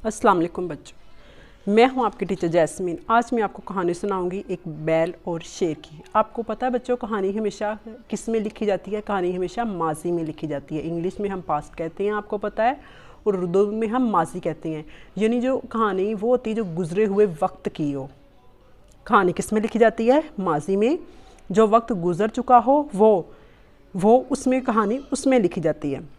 अस्सलाम वालेकुम बच्चों, मैं हूं आपकी टीचर जैस्मीन। आज मैं आपको कहानी सुनाऊंगी एक बैल और शेर की। आपको पता है बच्चों, कहानी हमेशा किस में लिखी जाती है? कहानी हमेशा माजी में लिखी जाती है। इंग्लिश में हम पास्ट कहते हैं, आपको पता है, और उर्दू में हम माजी कहते हैं। यानी जो कहानी वो होती है जो गुजरे हुए वक्त की हो। कहानी किस में लिखी जाती है? माजी में। जो वक्त गुजर चुका हो वो उसमें कहानी उसमें लिखी जाती है।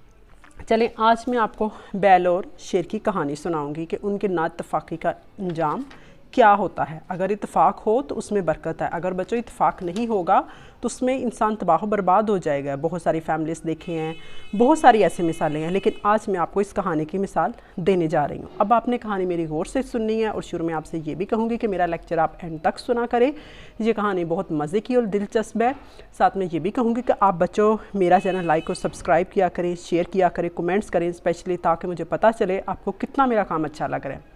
चलें, आज मैं आपको बैल और शेर की कहानी सुनाऊंगी कि उनके नाइत्तफ़ाक़ी का अंजाम क्या होता है। अगर इत्तेफाक हो तो उसमें बरकत है, अगर बच्चों इत्तेफाक नहीं होगा तो उसमें इंसान तबाह बर्बाद हो जाएगा। बहुत सारी फैमिलीज़ देखे हैं, बहुत सारी ऐसी मिसालें हैं, लेकिन आज मैं आपको इस कहानी की मिसाल देने जा रही हूँ। अब आपने कहानी मेरी गौर से सुननी है और शुरू में आपसे ये भी कहूँगी कि मेरा लेक्चर आप एंड तक सुना करें। ये कहानी बहुत मज़े की और दिलचस्प है। साथ में ये भी कहूँगी कि आप बच्चों मेरा चैनल लाइक और सब्सक्राइब किया करें, शेयर किया करें, कमेंट्स करें स्पेशली, ताकि मुझे पता चले आपको कितना मेरा काम अच्छा लग रहा है।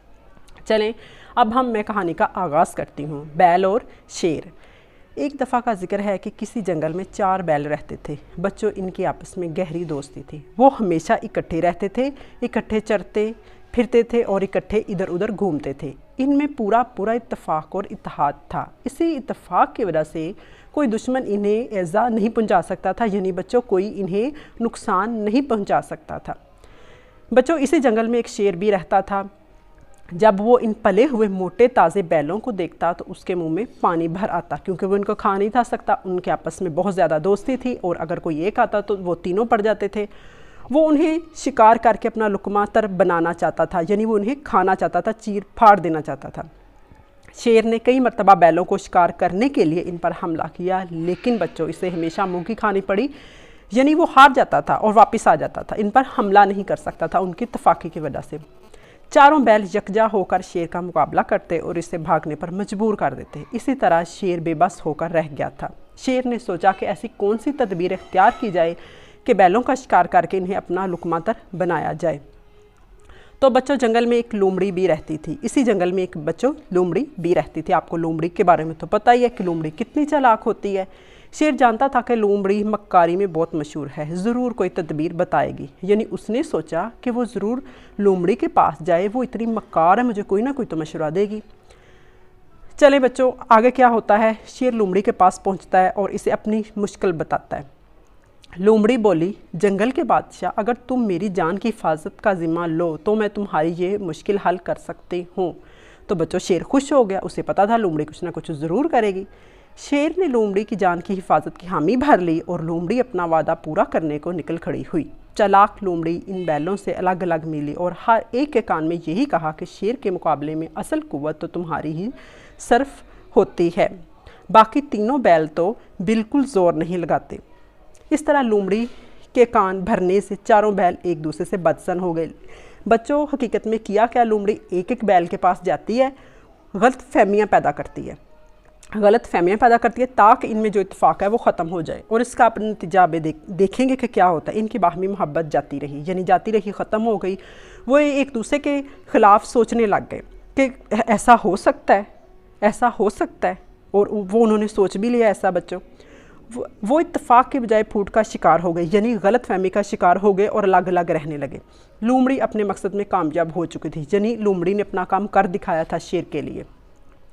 चलें, अब मैं कहानी का आगाज़ करती हूँ। बैल और शेर। एक दफ़ा का जिक्र है कि किसी जंगल में 4 बैल रहते थे। बच्चों, इनकी आपस में गहरी दोस्ती थी। वो हमेशा इकट्ठे रहते थे, इकट्ठे चरते फिरते थे और इकट्ठे इधर उधर घूमते थे। इनमें पूरा इत्तेफाक और इत्तेहाद था। इसी इत्तेफाक की वजह से कोई दुश्मन इन्हें एज़ा नहीं पहुँचा सकता था, यानी बच्चों कोई इन्हें नुकसान नहीं पहुँचा सकता था। बच्चों, इसी जंगल में एक शेर भी रहता था। जब वो इन पले हुए मोटे ताज़े बैलों को देखता तो उसके मुंह में पानी भर आता, क्योंकि वो इनको खा नहीं था सकता। उनके आपस में बहुत ज़्यादा दोस्ती थी और अगर कोई एक आता तो वो तीनों पड़ जाते थे। वो उन्हें शिकार करके अपना लुकमा तर बनाना चाहता था, यानी वो उन्हें खाना चाहता था, चीर फाड़ देना चाहता था। शेर ने कई मरतबा बैलों को शिकार करने के लिए इन पर हमला किया, लेकिन बच्चों इसे हमेशा मुँह की खानी पड़ी, यानी वो हार जाता था और वापस आ जाता था। इन पर हमला नहीं कर सकता था उनकी इत्तेफाकी की वजह से। चारों बैल यकजा होकर शेर का मुकाबला करते और इसे भागने पर मजबूर कर देते। इसी तरह शेर बेबस होकर रह गया था। शेर ने सोचा कि ऐसी कौन सी तदबीर इख्तियार की जाए कि बैलों का शिकार करके इन्हें अपना लुकमातर बनाया जाए। तो बच्चों, जंगल में एक लोमड़ी भी रहती थी। इसी जंगल में एक बच्चों लोमड़ी भी रहती थी। आपको लोमड़ी के बारे में तो पता ही है कि लोमड़ी कितनी चालाक होती है। शेर जानता था कि लोमड़ी मक्कारी में बहुत मशहूर है, ज़रूर कोई तदबीर बताएगी। यानी उसने सोचा कि वो ज़रूर लोमड़ी के पास जाए, वो इतनी मक्कार है, मुझे कोई ना कोई तो मशवरा देगी। चले बच्चों, आगे क्या होता है। शेर लोमड़ी के पास पहुंचता है और इसे अपनी मुश्किल बताता है। लोमड़ी बोली, जंगल के बादशाह, अगर तुम मेरी जान की हिफाजत का ज़िम्मा लो तो मैं तुम्हारी ये मुश्किल हल कर सकती हूँ। तो बच्चों शेर खुश हो गया, उसे पता था लोमड़ी कुछ ना कुछ ज़रूर करेगी। शेर ने लोमड़ी की जान की हिफाजत की हामी भर ली और लोमड़ी अपना वादा पूरा करने को निकल खड़ी हुई। चालाक लोमड़ी इन बैलों से अलग अलग मिली और हर एक के कान में यही कहा कि शेर के मुकाबले में असल कुव्वत तो तुम्हारी ही सर्फ होती है, बाकी तीनों बैल तो बिल्कुल ज़ोर नहीं लगाते। इस तरह लोमड़ी के कान भरने से चारों बैल एक दूसरे से बदसन हो गए। बच्चों, हकीकत में किया क्या, लोमड़ी एक एक बैल के पास जाती है, गलत फहमियाँ पैदा करती है ताकि इनमें जो इत्तेफाक है वो ख़त्म हो जाए। और इसका अपने नतीजा देखेंगे कि क्या होता है। इनकी बाहमी मोहब्बत जाती रही, यानी जाती रही, ख़त्म हो गई। वो एक दूसरे के ख़िलाफ़ सोचने लग गए कि ऐसा हो सकता है, ऐसा हो सकता है, और वो उन्होंने सोच भी लिया ऐसा। बच्चों, वो इत्तेफाक के बजाय फूट का शिकार हो गए, यानी गलत फहमी का शिकार हो गए और अलग अलग रहने लगे। लोमड़ी अपने मकसद में कामयाब हो चुकी थी, यानी लोमड़ी ने अपना काम कर दिखाया था शेर के लिए।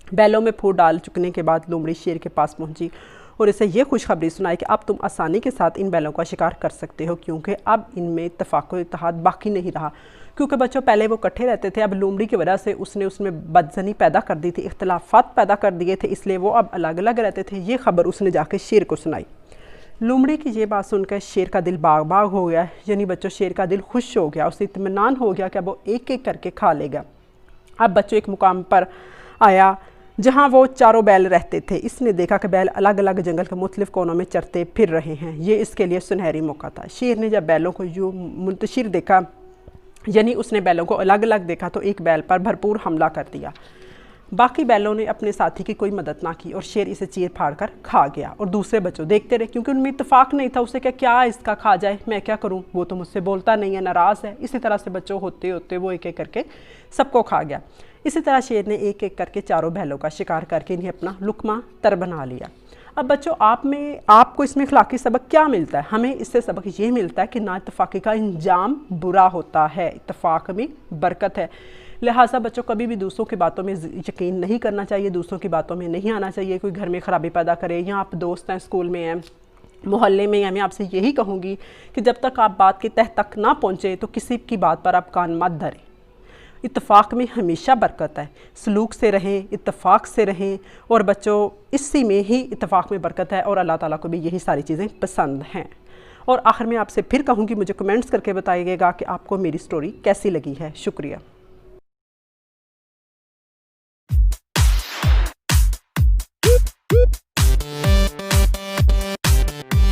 बैलों में फूट डाल चुकने के बाद लोमड़ी शेर के पास पहुंची और इसे ये खुशखबरी सुनाई कि अब तुम आसानी के साथ इन बैलों का शिकार कर सकते हो, क्योंकि अब इनमें इत्तेफाक और इत्तेहाद बाकी नहीं रहा। क्योंकि बच्चों पहले वो इकट्ठे रहते थे, अब लोमड़ी की वजह से उसने उसमें बदजनी पैदा कर दी थी, इख्तलाफात पैदा कर दिए थे, इसलिए वो अब अलग अलग रहते थे। ये खबर उसने जाके शेर को सुनाई। लोमड़ी की ये बात सुनकर शेर का दिल बाग बाग हो गया, यानी बच्चों शेर का दिल खुश हो गया, उसे इत्मीनान हो गया कि अब वो एक एक करके खा लेगा। अब बच्चों एक मुकाम पर आया जहाँ वो चारों बैल रहते थे। इसने देखा कि बैल अलग अलग जंगल के मुख्तलिफ कोनों में चरते फिर रहे हैं। ये इसके लिए सुनहरी मौका था। शेर ने जब बैलों को यूँ मुंतशिर देखा, यानी उसने बैलों को अलग अलग देखा, तो एक बैल पर भरपूर हमला कर दिया। बाकी बैलों ने अपने साथी की कोई मदद ना की और शेर इसे चीर फाड़ कर खा गया। और दूसरे बच्चों देखते रहे, क्योंकि उनमें इत्तेफाक नहीं था। उसे क्या इसका खा जाए, मैं क्या करूं, वो तो मुझसे बोलता नहीं है, नाराज़ है। इसी तरह से बच्चों होते होते वो एक एक करके सबको खा गया। इसी तरह शेर ने एक एक करके चारों बैलों का शिकार करके इन्हें अपना लुकमा तर बना लिया। अब बच्चों आपको इसमें अखलाकी सबक क्या मिलता है? हमें इससे सबक ये मिलता है कि ना इत्तेफाकी का अंजाम बुरा होता है, इत्तेफाक में बरकत है। लिहाजा बच्चों कभी भी दूसरों की बातों में यकीन नहीं करना चाहिए, दूसरों की बातों में नहीं आना चाहिए। कोई घर में ख़राबी पैदा करे या आप दोस्त हैं, स्कूल में हैं, मोहल्ले में हैं, मैं आपसे यही कहूँगी कि जब तक आप बात की तह तक ना पहुँचे तो किसी की बात पर आप कान मत धरें। इत्तेफाक में हमेशा बरकत है, सलूक से रहें, इत्तेफाक से रहें, और बच्चों इसी में ही इत्तेफाक में बरकत है और अल्लाह ताला को भी यही सारी चीज़ें पसंद हैं। और आखिर में आपसे फिर कहूँगी, मुझे कमेंट्स करके बताइएगा कि आपको मेरी स्टोरी कैसी लगी है। शुक्रिया।